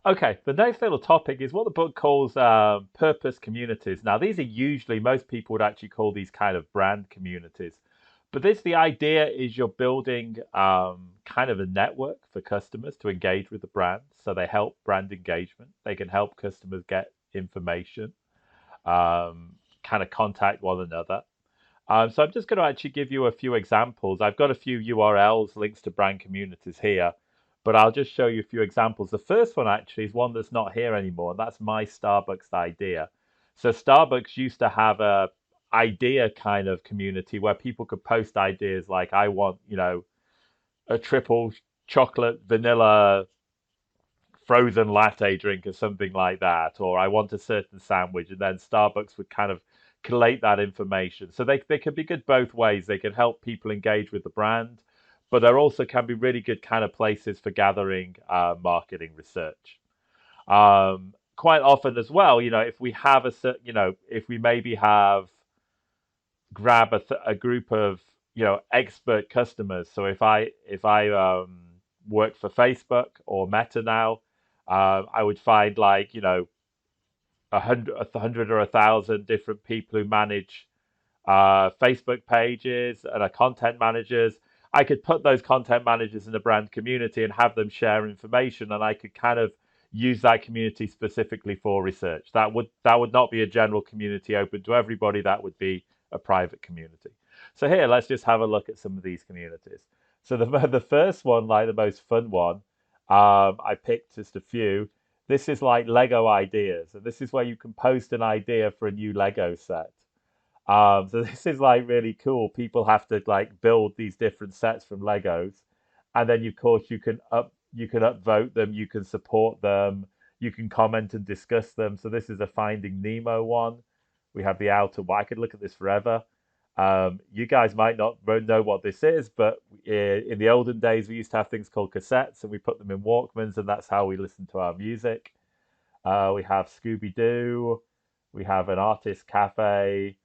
Okay, the next little topic is what the book calls purpose communities. Now, these are usually, most people would actually call these kind of brand communities. But the idea is you're building kind of a network for customers to engage with the brand. So they help brand engagement. They can help customers get information, kind of contact one another. So I'm just going to actually give you a few examples. I've got a few URLs, links to brand communities here, but I'll just show you a few examples. The first one actually is one that's not here anymore, and that's my Starbucks idea. So Starbucks used to have a idea kind of community where people could post ideas like, I want, a triple chocolate vanilla frozen latte drink or something like that, or I want a certain sandwich, and then Starbucks would kind of collate that information. So they can be good both ways. They can help people engage with the brand, but there also can be really good kind of places for gathering marketing research. Quite often as well, if we have if we maybe have grab a group of expert customers. So if I work for Facebook or Meta now, I would find like a hundred or 1,000 different people who manage Facebook pages and are content managers. I could put those content managers in the brand community and have them share information, and I could kind of use that community specifically for research. That would not be a general community open to everybody. That would be a private community. So here, let's just have a look at some of these communities. So the first one, like the most fun one, I picked just a few. This is like Lego ideas, and this is where you can post an idea for a new Lego set. So this is like really cool. People have to like build these different sets from Legos, and then of course you can upvote them, you can support them, you can comment and discuss them. So this is a Finding Nemo one. We have the Outer. I could look at this forever. You guys might not know what this is, but in the olden days we used to have things called cassettes, and we put them in Walkmans, and that's how we listened to our music. We have Scooby Doo. We have an artist cafe,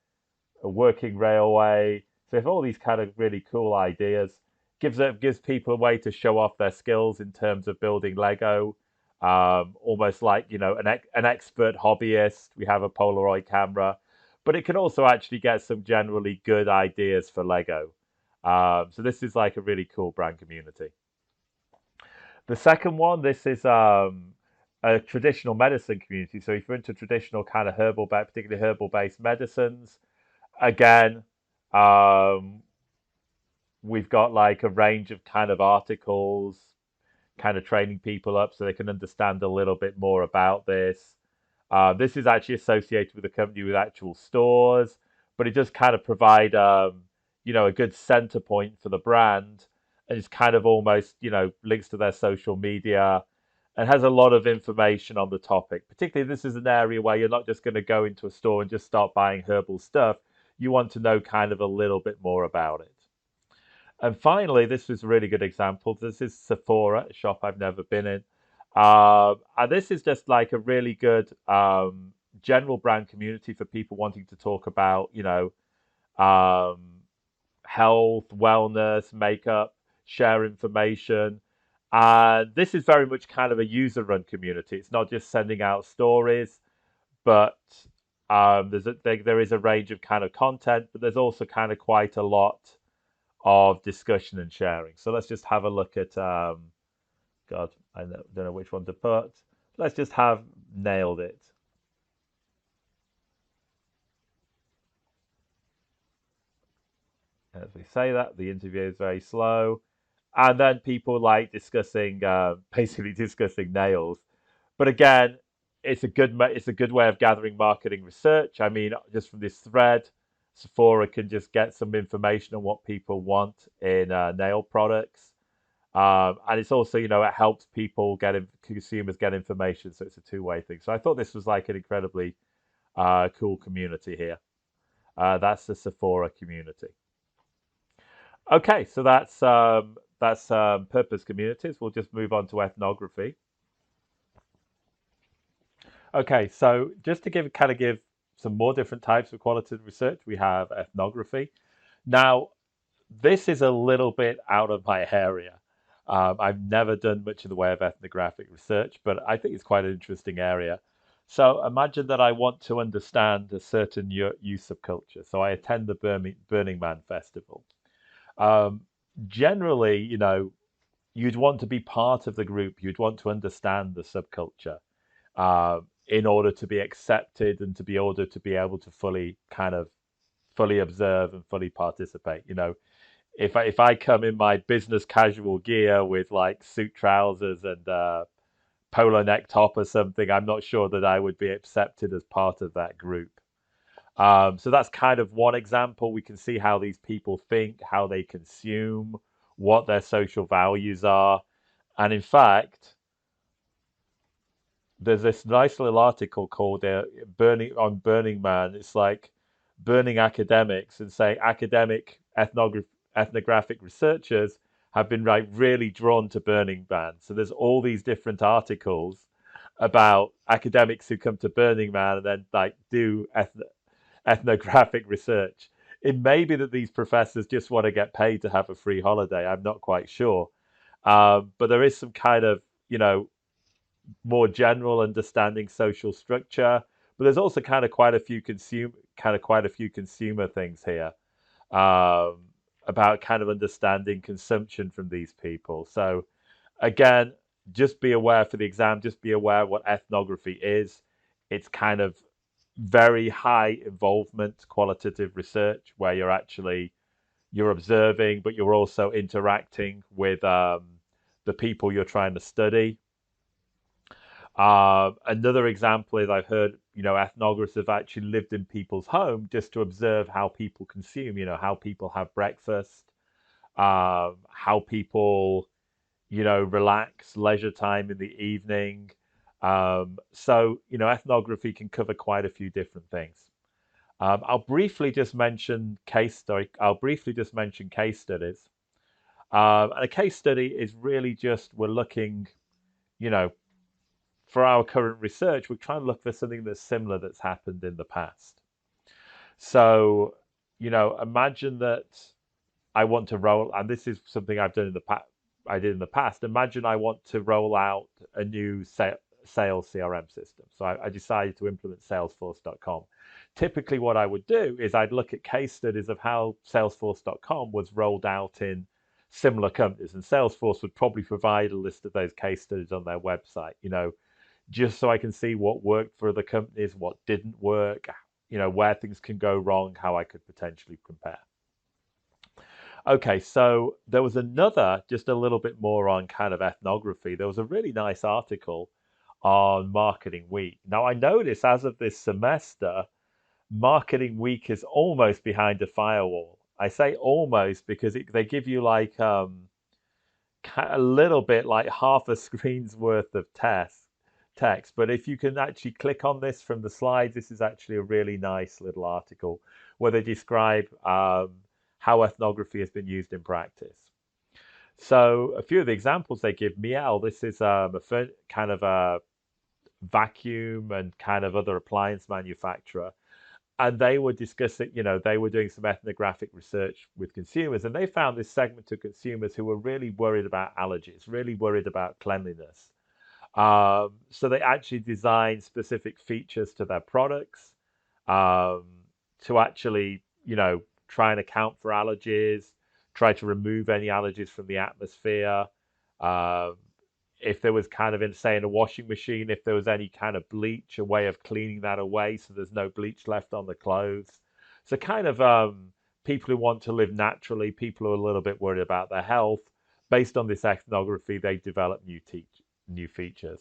a working railway. So if all these kind of really cool ideas gives people a way to show off their skills in terms of building Lego, almost like an expert hobbyist. We have a Polaroid camera, but it can also actually get some generally good ideas for Lego. So this is like a really cool brand community. The second one, this is a traditional medicine community. So if you're into traditional kind of particularly herbal based medicines, again, um, we've got like a range of kind of articles, kind of training people up so they can understand a little bit more about this. This is actually associated with a company with actual stores, but it does kind of provide, a good center point for the brand, and it's kind of almost, links to their social media and has a lot of information on the topic. Particularly, this is an area where you're not just going to go into a store and just start buying herbal stuff. You want to know kind of a little bit more about it. And finally, this was a really good example. This is Sephora, a shop I've never been in. And this is just like a really good general brand community for people wanting to talk about, um, health, wellness, makeup, share information. And this is very much kind of a user-run community. It's not just sending out stories, but there is a range of kind of content, but there's also kind of quite a lot of discussion and sharing. So let's just have a look at, God, don't know which one to put. Let's just have nailed it. As we say that, the interview is very slow. And then people like discussing, basically discussing nails. But again, it's a good way of gathering marketing research. I mean, just from this thread, Sephora can just get some information on what people want in nail products. And it's also, it helps people consumers get information. So it's a two-way thing. So I thought this was like an incredibly cool community here. That's the Sephora community. Okay, so that's purpose communities. We'll just move on to ethnography. Okay, so just to give some more different types of qualitative research, we have ethnography. Now, this is a little bit out of my area. I've never done much in the way of ethnographic research, but I think it's quite an interesting area. So imagine that I want to understand a certain use of culture. So I attend the Burning Man festival. Um, Generally, you'd want to be part of the group. You'd want to understand the subculture in order to be accepted and to be order to be able to fully observe and fully participate. If I come in my business casual gear with like suit trousers and polo neck top or something, I'm not sure that I would be accepted as part of that group. So that's kind of one example. We can see how these people think, how they consume, what their social values are. And in fact, there's this nice little article called Burning Man. It's like burning academics and saying academic ethnographic researchers have been like really drawn to Burning Man. So there's all these different articles about academics who come to Burning Man and then like do ethnographic research. It may be that these professors just want to get paid to have a free holiday. I'm not quite sure. But there is some kind of, more general understanding social structure. But there's also quite a few consumer things here um, about kind of understanding consumption from these people. So again, just be aware for the exam. Just be aware what ethnography is. It's kind of very high involvement qualitative research where you're observing, but you're also interacting with the people you're trying to study. Another example is I've heard, ethnographers have actually lived in people's home just to observe how people consume, how people have breakfast, how people, relax, leisure time in the evening. So, ethnography can cover quite a few different things. I'll briefly just mention case story. I'll briefly just mention case studies. And a case study is really just we're looking, you know, for our current research, we're trying to look for something that's similar that's happened in the past. So, imagine that I want to roll, and this is something I've done in the past. I did in the past. Imagine I want to roll out a new sales CRM system. So I decided to implement Salesforce.com. Typically, what I would do is I'd look at case studies of how Salesforce.com was rolled out in similar companies, and Salesforce would probably provide a list of those case studies on their website. Just so I can see what worked for other companies, what didn't work, where things can go wrong, how I could potentially compare. Okay, so there was another, just a little bit more on kind of ethnography. There was a really nice article on Marketing Week. Now, I notice as of this semester, Marketing Week is almost behind a firewall. I say almost because they give you like a little bit like half a screen's worth of text. But if you can actually click on this from the slides, this is actually a really nice little article where they describe how ethnography has been used in practice. So a few of the examples they give, Miele, this is kind of a vacuum and kind of other appliance manufacturer. And they were discussing, they were doing some ethnographic research with consumers, and they found this segment of consumers who were really worried about allergies, really worried about cleanliness. So they actually designed specific features to their products um, to actually, try and account for allergies, try to remove any allergies from the atmosphere. Um, if there was kind of, say, in a washing machine, if there was any kind of bleach, a way of cleaning that away so there's no bleach left on the clothes. So kind of people who want to live naturally, people who are a little bit worried about their health. Based on this ethnography, they developed new features.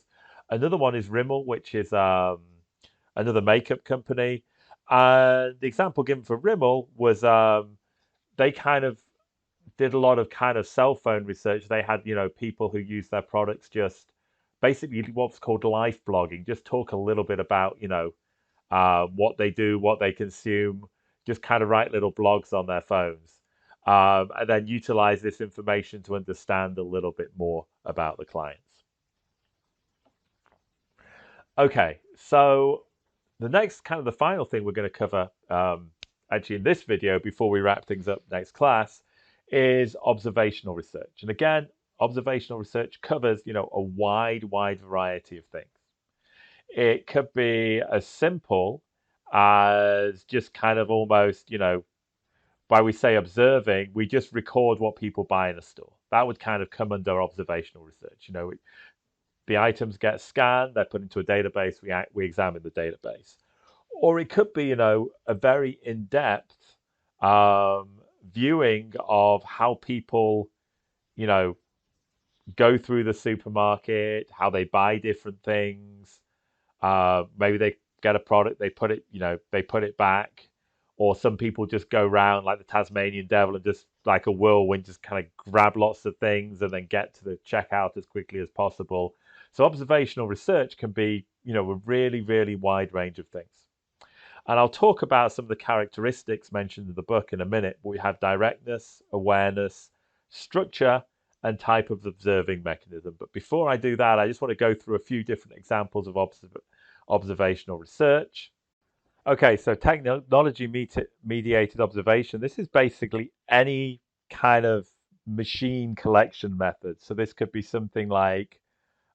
Another one is Rimmel, which is another makeup company. And the example given for Rimmel was they kind of did a lot of kind of cell phone research. They had, people who use their products just basically what's called life blogging, just talk a little bit about, what they do, what they consume, just kind of write little blogs on their phones. And then utilize this information to understand a little bit more about the clients. Okay, so the next kind of the final thing we're going to cover actually in this video before we wrap things up next class is observational research. And again, observational research covers, a wide variety of things. It could be as simple as just kind of almost, by we say observing, we just record what people buy in a store. That would kind of come under observational research. The items get scanned, they're put into a database, we examine the database. Or it could be, a very in-depth viewing of how people, you know, go through the supermarket, how they buy different things. Maybe they get a product, they put it back, or some people just go around like the Tasmanian devil and just like a whirlwind, just kind of grab lots of things and then get to the checkout as quickly as possible. So observational research can be, a really wide range of things. And I'll talk about some of the characteristics mentioned in the book in a minute. We have directness, awareness, structure, and type of observing mechanism. But before I do that, I just want to go through a few different examples of observational research. Okay, so technology mediated observation. This is basically any kind of machine collection method. So this could be something like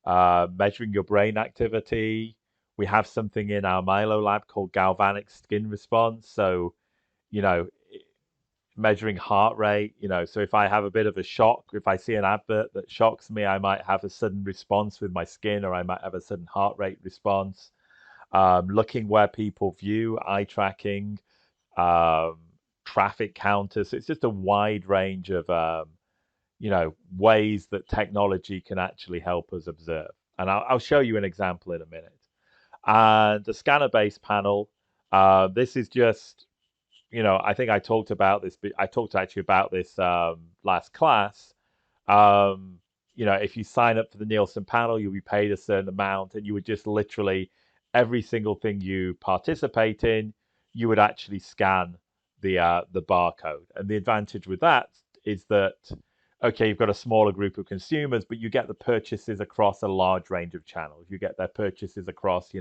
measuring your brain activity. We have something in our Milo lab called galvanic skin response. So, you know, measuring heart rate, so if I have a bit of a shock, if I see an advert that shocks me, I might have a sudden response with my skin, or I might have a sudden heart rate response. Looking where people view, eye tracking, traffic counters. So it's just a wide range of, ways that technology can actually help us observe. And I'll show you an example in a minute. And the scanner-based panel, this is just, I think I talked about this. I talked actually about this last class. If you sign up for the Nielsen panel, you'll be paid a certain amount, and you would just literally every single thing you participate in, you would actually scan the barcode. And the advantage with that is that, okay, you've got a smaller group of consumers, but you get the purchases across a large range of channels. You get their purchases across,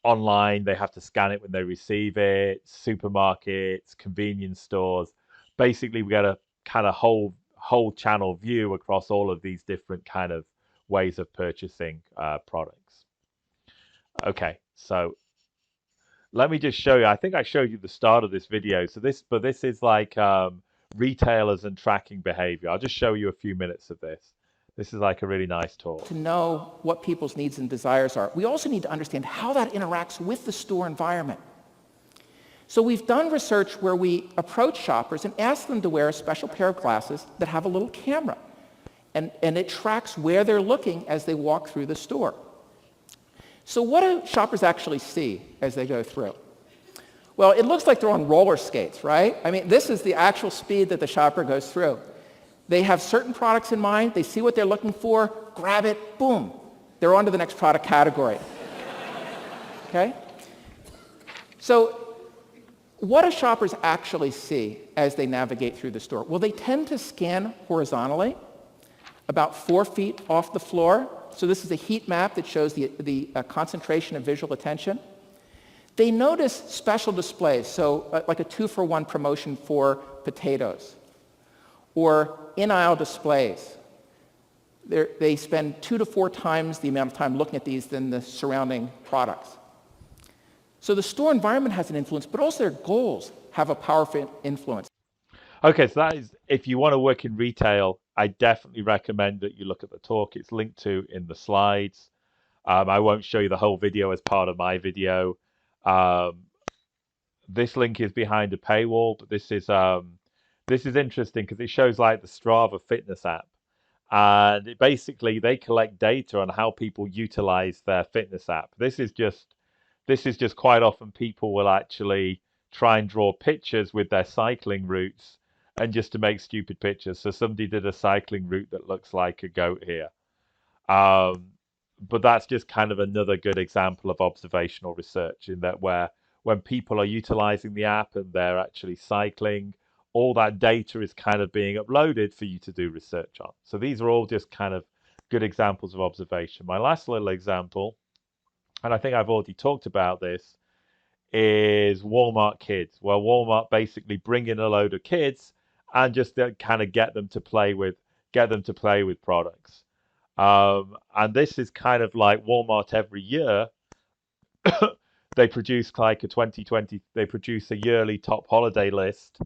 online, they have to scan it when they receive it, supermarkets, convenience stores. Basically, we get a kind of whole channel view across all of these different kind of ways of purchasing products. Okay, so let me just show you. I think I showed you the start of this video. So this is like retailers and tracking behavior. I'll just show you a few minutes of this. This is like a really nice talk. To know what people's needs and desires are, we also need to understand how that interacts with the store environment. So we've done research where we approach shoppers and ask them to wear a special pair of glasses that have a little camera. And it tracks where they're looking as they walk through the store. So what do shoppers actually see as they go through? Well, it looks like they're on roller skates, right? I mean, this is the actual speed that the shopper goes through. They have certain products in mind, they see what they're looking for, grab it, boom. They're on to the next product category. Okay? So what do shoppers actually see as they navigate through the store? Well, they tend to scan horizontally, about 4 feet off the floor. So this is a heat map that shows the concentration of visual attention. They notice special displays, so like a 2-for-1 promotion for potatoes, or in-aisle displays. They spend 2 to 4 times the amount of time looking at these than the surrounding products. So the store environment has an influence, but also their goals have a powerful influence. Okay, so that is, if you want to work in retail, I definitely recommend that you look at the talk. It's linked to in the slides. I won't show you the whole video as part of my video. This link is behind a paywall, but this is interesting because it shows like the Strava fitness app, and basically they collect data on how people utilize their fitness app. This is just quite often people will actually try and draw pictures with their cycling routes, and just to make stupid pictures. So somebody did a cycling route that looks like a goat here. But that's just kind of another good example of observational research, in that where when people are utilizing the app and they're actually cycling, all that data is kind of being uploaded for you to do research on. So these are all just kind of good examples of observation. My last little example, and I think I've already talked about this, is Walmart Kids, where Walmart basically bring in a load of kids and just kind of get them to play with get them to play with products. And this is kind of like Walmart every year. They produce like a 2020, they produce a yearly top holiday list.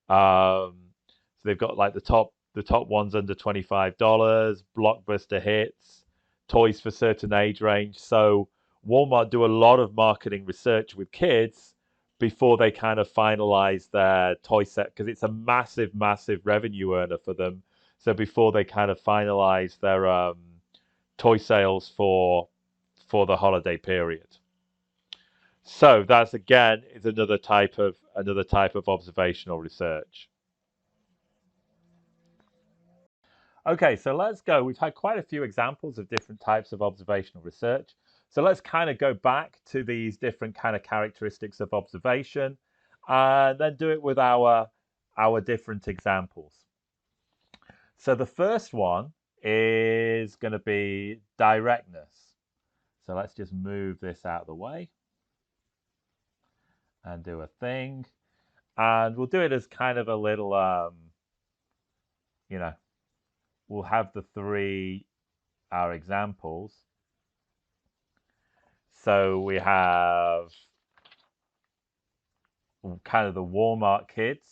So they've got like the top ones under $25, blockbuster hits, toys for certain age range. So Walmart do a lot of marketing research with kids before they kind of finalize their toy set because it's a massive, massive revenue earner for them. So before they kind of finalize their toy sales for the holiday period. So that's again is another type of observational research. Okay, so let's go. We've had quite a few examples of different types of observational research. So let's kind of go back to these different kind of characteristics of observation and then do it with our different examples. So the first one is going to be directness. So let's just move this out of the way and do a thing. And we'll do it as kind of a little, you know, we'll have the three, our examples. So we have kind of the Walmart kids,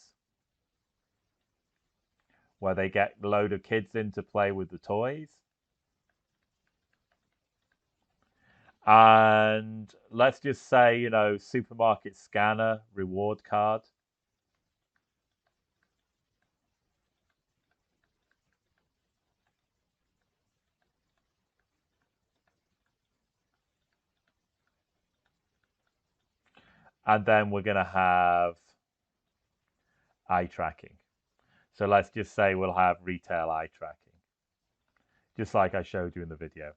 where they get a load of kids in to play with the toys. And let's just say, supermarket scanner, reward card. And then we're going to have eye tracking. So let's just say we'll have retail eye tracking, just like I showed you in the video.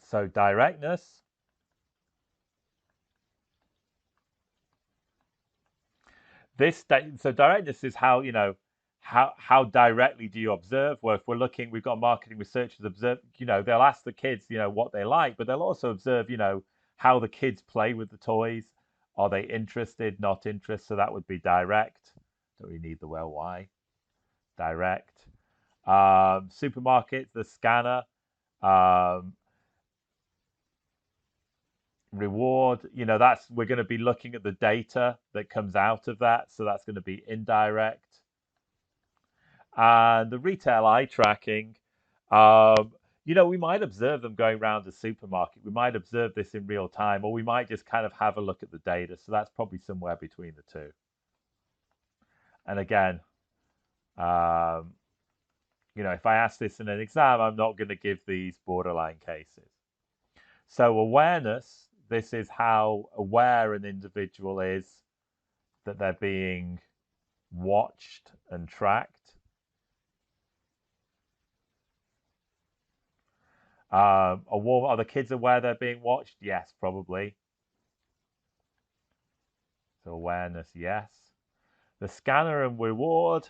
So directness. So directness is how directly do you observe? Well, if we're looking, we've got marketing researchers observe, they'll ask the kids, what they like, but they'll also observe, how the kids play with the toys. Are they interested, not interested? So that would be direct. Don't really need the well why. Direct. Supermarket, the scanner. Reward, we're going to be looking at the data that comes out of that. So that's going to be indirect. And the retail eye tracking, we might observe them going around a supermarket. We might observe this in real time, or we might just kind of have a look at the data. So that's probably somewhere between the two. And again, if I ask this in an exam, I'm not going to give these borderline cases. So awareness, this is how aware an individual is that they're being watched and tracked. Are the kids aware they're being watched? Yes, probably. So awareness, yes. The scanner and reward.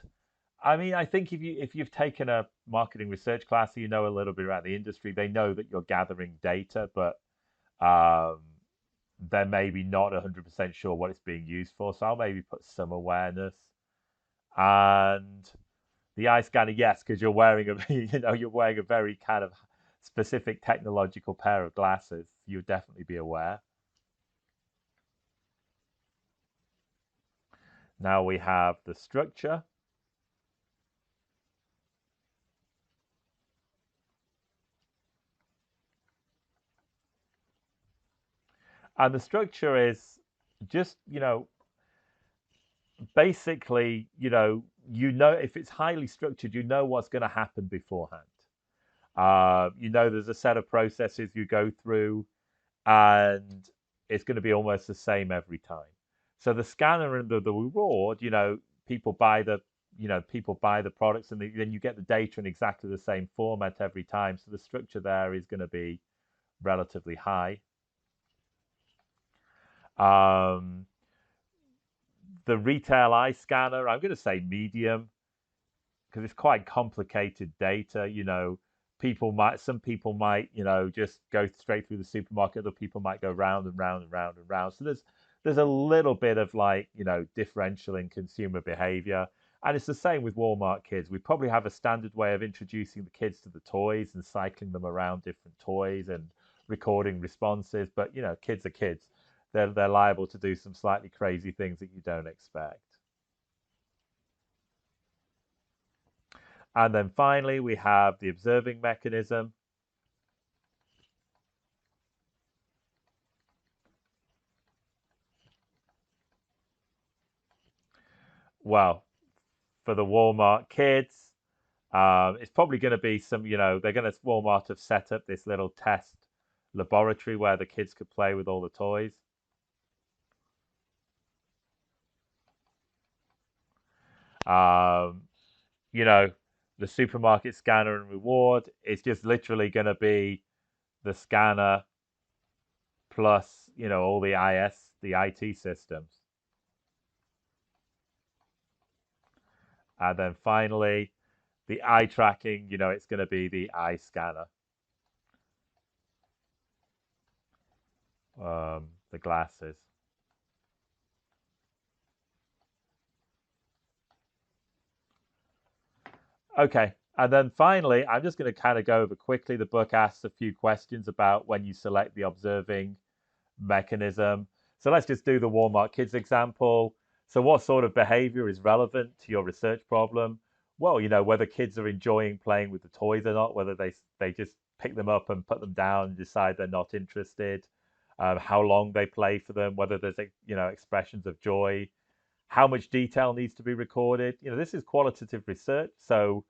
I mean, I think if you've taken a marketing research class, you know a little bit about the industry. They know that you're gathering data, but they're maybe not 100% sure what it's being used for. So I'll maybe put some awareness. And the eye scanner, yes, because you're wearing you're wearing a very kind of specific technological pair of glasses. You'd definitely be aware. Now we have the structure. And the structure is just, basically, if it's highly structured, you know what's going to happen beforehand. There's a set of processes you go through, and it's going to be almost the same every time. So the scanner and the reward, people buy the products, and then you get the data in exactly the same format every time. So the structure there is going to be relatively high. The retail eye scanner, I'm going to say medium, because it's quite complicated data. some people might, just go straight through the supermarket. Other people might go round and round and round and round. So there's a little bit of like, differential in consumer behavior. And it's the same with Walmart kids. We probably have a standard way of introducing the kids to the toys and cycling them around different toys and recording responses. But, kids are kids. They're liable to do some slightly crazy things that you don't expect. And then finally, we have the observing mechanism. Well, for the Walmart kids, it's probably going to be some, Walmart have set up this little test laboratory where the kids could play with all the toys. Um, you know, the supermarket scanner and reward is just literally going to be the scanner plus, all the IT systems. And then finally, the eye tracking, it's going to be the eye scanner, the glasses. Okay. And then finally, I'm just going to kind of go over quickly. The book asks a few questions about when you select the observing mechanism. So let's just do the Walmart kids example. So what sort of behavior is relevant to your research problem? Well, whether kids are enjoying playing with the toys or not, whether they just pick them up and put them down and decide they're not interested, how long they play for them, whether there's expressions of joy, how much detail needs to be recorded. This is qualitative research, so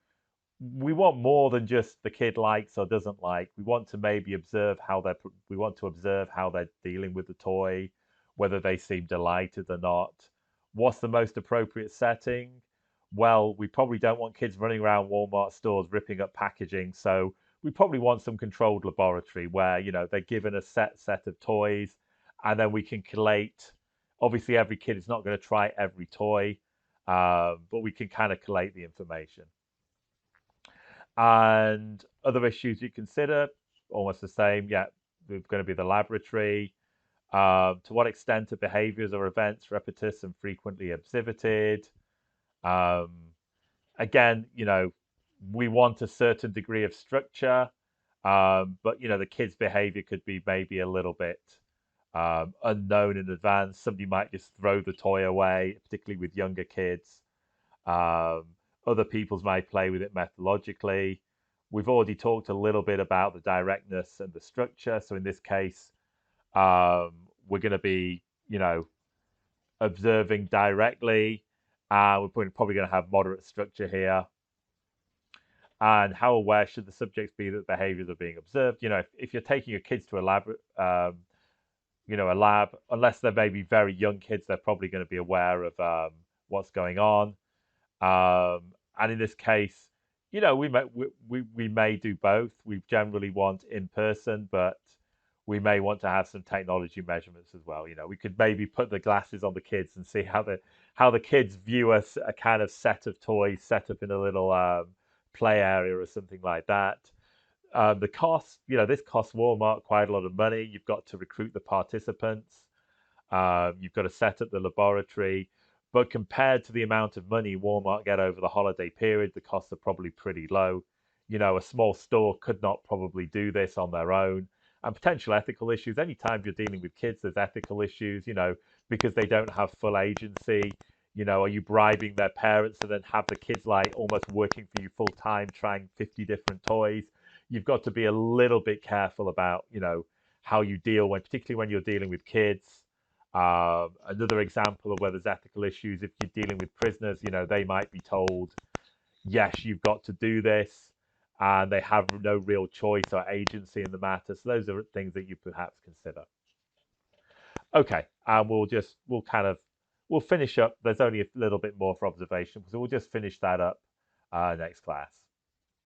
we want more than just the kid likes or doesn't like. We want to maybe we want to observe how they're dealing with the toy, whether they seem delighted or not. What's the most appropriate setting? Well, we probably don't want kids running around Walmart stores ripping up packaging, so we probably want some controlled laboratory where, they're given a set of toys and then we can collate. Obviously, every kid is not going to try every toy, but we can kind of collate the information. And other issues you consider, almost the same. Yeah, there's going to be the laboratory. To what extent are behaviors or events repetitious and frequently exhibited? Um, Again, we want a certain degree of structure, but the kid's behavior could be maybe a little bit unknown in advance. Somebody might just throw the toy away, particularly with younger kids. Um, Other people's might play with it methodologically. We've already talked a little bit about the directness and the structure. So in this case, we're going to be, observing directly. We're probably going to have moderate structure here. And how aware should the subjects be that behaviors are being observed? If you're taking your kids to a lab, a lab, unless they're maybe very young kids, they're probably going to be aware of what's going on. And in this case, we may do both. We generally want in person, but we may want to have some technology measurements as well. We could maybe put the glasses on the kids and see how the kids view a kind of set of toys set up in a little play area or something like that. The cost, this costs Walmart quite a lot of money. You've got to recruit the participants. You've got to set up the laboratory. But compared to the amount of money Walmart get over the holiday period, the costs are probably pretty low. A small store could not probably do this on their own. And potential ethical issues. Anytime you're dealing with kids, there's ethical issues, because they don't have full agency. Are you bribing their parents to then have the kids like almost working for you full time, trying 50 different toys? You've got to be a little bit careful about, how you deal particularly when you're dealing with kids. Another example of where there's ethical issues, if you're dealing with prisoners, they might be told, yes, you've got to do this, and they have no real choice or agency in the matter. So those are things that you perhaps consider. Okay, and we'll finish up. There's only a little bit more for observation, so we'll just finish that up next class.